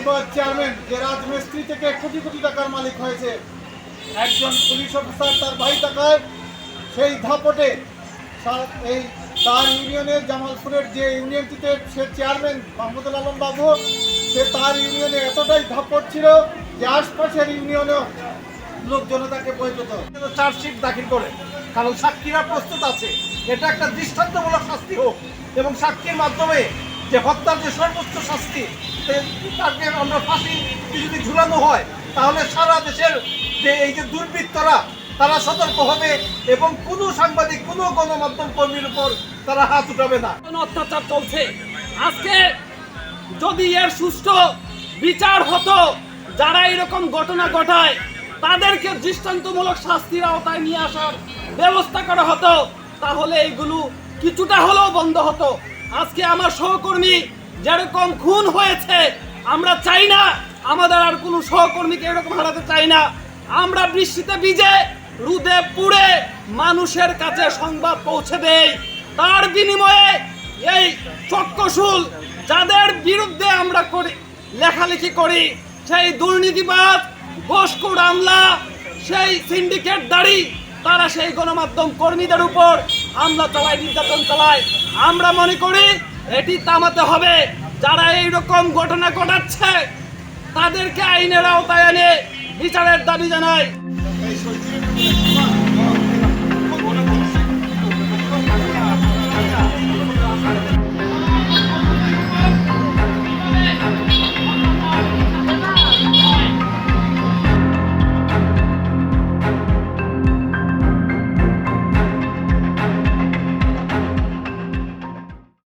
দুর্নীতিবাজ চেয়ারম্যান যে রাজমিস্ত্রি থেকে কোটি কোটি টাকার মালিক হয়েছে, একজন পুলিশ অফিসার তার ভাই টাকায় সেই ধাপটে এই তার ইউনিয়নের জামালপুরের যে ইউনিয়নটিতে সে চেয়ারম্যান মাহমুদুল আলম বাবু, সে তার ইউনিয়নে এতটাই ধাপট ছিল যে আশপাশের ইউনিয়নেও লোকজন তাকে বই পেত। চার্জশিট দাখিল করে, কারণ সাক্ষীরা প্রস্তুত আছে, এটা একটা দৃষ্টান্তমূলক শাস্তি হোক এবং সাক্ষীর মাধ্যমে যে হত্যার যে সর্বোচ্চ শাস্তি তাকে আমরা ফাঁসি যদি ঝুলানো হয়, তাহলে সারা দেশের যে এই যে দুর্বৃত্তরা তারা সতর্ক হবে এবং কোনো সাংবাদিক কোনো গণমাধ্যম কর্মীর উপর তারা হাত উঠাবে না। অত্যাচার চলছে, আজকে যদি এর সুষ্ঠু বিচার হতো, যারা এরকম ঘটনা ঘটায় তাদেরকে দৃষ্টান্তমূলক শাস্তির আওতায় নিয়ে আসার ব্যবস্থা করা হতো, তাহলে এইগুলো কিছুটা হলেও বন্ধ হতো। আজকে আমার সহকর্মী যেরকম খুন হয়েছে, আমরা চাই না আমাদের আর কোনো সহকর্মীকে এরকম হারাতে চাই না। আমরা বৃষ্টিতে ভিজে রোদে পুড়ে মানুষের কাছে সংবাদ পৌঁছে দেই, তার বিনিময়ে এই চক্রশুল যাদের বিরুদ্ধে আমরা করি লেখালেখি করি, সেই দুর্নীতিবাজ ঘোষখোর আমলা, সেই সিন্ডিকেট দাঁড়ি, তারা সেই গণমাধ্যম কর্মীদের উপর হামলা চালায়, নির্যাতন চালায়। আমরা মনে করি এটি থামাতে হবে। যারা এইরকম ঘটনা ঘটাচ্ছে তাদেরকে আইনের আওতায় এনে বিচারের দাবি জানাই।